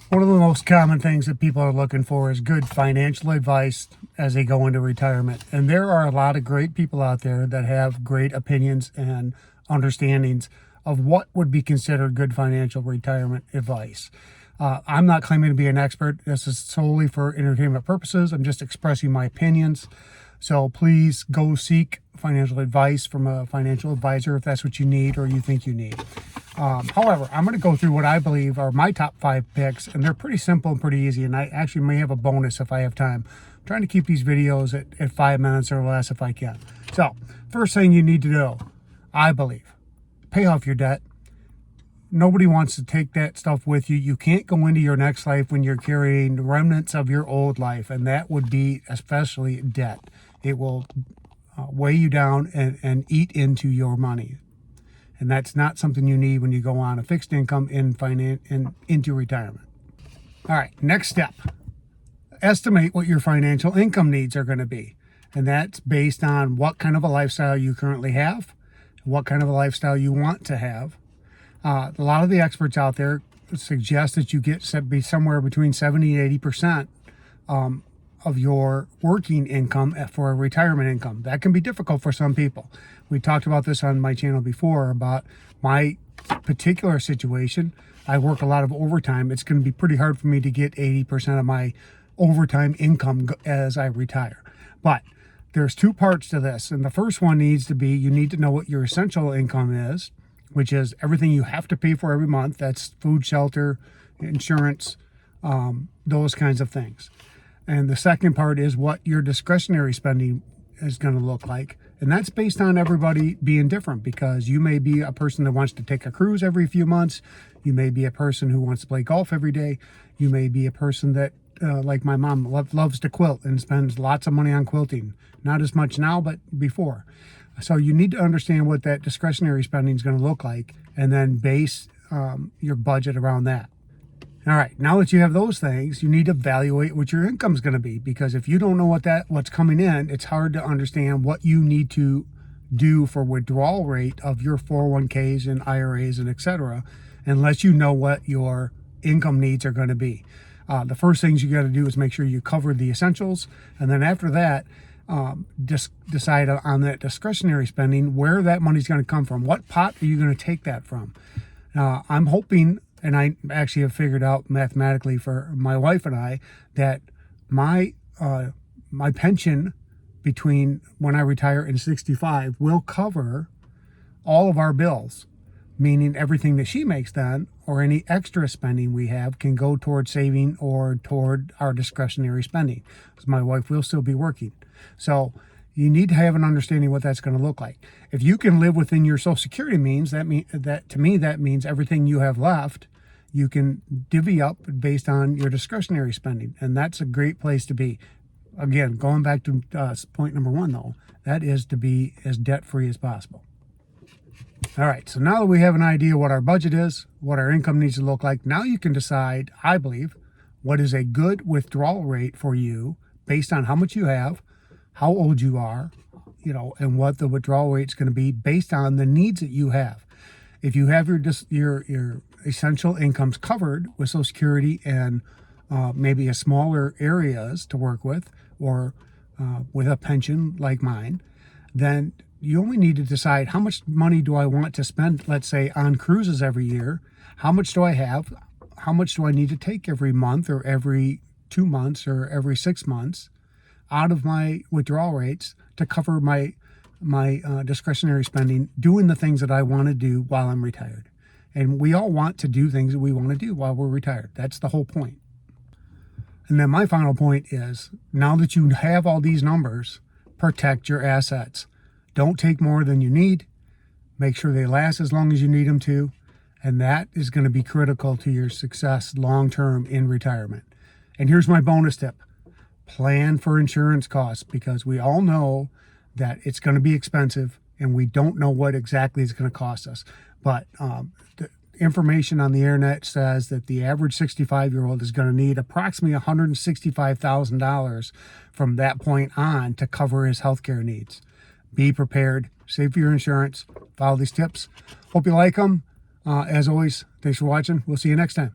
One of the most common things that people are looking for is good financial advice as they go into retirement. And there are a lot of great people out there that have great opinions and understandings of what would be considered good financial retirement advice. I'm not claiming to be an expert. This is solely for entertainment purposes. I'm just expressing my opinions. So please go seek financial advice from a financial advisor if that's what you need or you think you need. However, I'm going to go through what I believe are my top 5 picks, and they're pretty simple and pretty easy, and I actually may have a bonus if I have time. I'm trying to keep these videos at 5 minutes or less if I can. So, first thing you need to know, I believe, pay off your debt. Nobody wants to take that stuff with you. You can't go into your next life when you're carrying remnants of your old life, and that would be especially debt. It will weigh you down and eat into your money. And that's not something you need when you go on a fixed income into retirement. All right, next step. Estimate what your financial income needs are going to be. And that's based on what kind of a lifestyle you currently have, what kind of a lifestyle you want to have. A lot of the experts out there suggest that you be somewhere between 70 and 80% of your working income for a retirement income. That can be difficult for some people. We talked about this on my channel before about my particular situation. I work a lot of overtime. It's going to be pretty hard for me to get 80% of my overtime income as I retire. But there's 2 parts to this. And the first one needs to be, you need to know what your essential income is, which is everything you have to pay for every month. That's food, shelter, insurance, those kinds of things. And the second part is what your discretionary spending is going to look like. And that's based on everybody being different, because you may be a person that wants to take a cruise every few months. You may be a person who wants to play golf every day. You may be a person that, like my mom, loves to quilt and spends lots of money on quilting. Not as much now, but before. So you need to understand what that discretionary spending is going to look like, and then base your budget around that. All right, now that you have those things, you need to evaluate what your income is going to be, because if you don't know what's coming in, it's hard to understand what you need to do for withdrawal rate of your 401ks and IRAs and etc., unless you know what your income needs are going to be. The first things you got to do is make sure you cover the essentials, and then after that, just decide on that discretionary spending where that money's going to come from. What pot are you going to take that from? I'm hoping, and I actually have figured out mathematically for my wife and I, that my pension between when I retire and 65 will cover all of our bills, meaning everything that she makes then, or any extra spending we have, can go toward saving or toward our discretionary spending, because my wife will still be working. So you need to have an understanding what that's going to look like. If you can live within your Social Security means, that means everything you have left, you can divvy up based on your discretionary spending, and that's a great place to be. Again, going back to point number 1, though, that is to be as debt-free as possible. All right, so now that we have an idea what our budget is, what our income needs to look like, now you can decide, I believe, what is a good withdrawal rate for you based on how much you have, how old you are, and what the withdrawal rate is going to be based on the needs that you have. If you have your essential incomes covered with Social Security and maybe a smaller areas to work with, or with a pension like mine, then you only need to decide how much money do I want to spend, let's say, on cruises every year. How much do I have? How much do I need to take every month or every 2 months or every 6 months out of my withdrawal rates to cover my discretionary spending, doing the things that I want to do while I'm retired. And we all want to do things that we want to do while we're retired. That's the whole point. And then my final point is, now that you have all these numbers, protect your assets. Don't take more than you need. Make sure they last as long as you need them to. And that is going to be critical to your success long-term in retirement. And here's my bonus tip. Plan for insurance costs, because we all know that it's going to be expensive and we don't know what exactly it's going to cost us. But the information on the internet says that the average 65-year-old is going to need approximately $165,000 from that point on to cover his healthcare needs. Be prepared, save for your insurance, follow these tips. Hope you like them. As always, thanks for watching. We'll see you next time.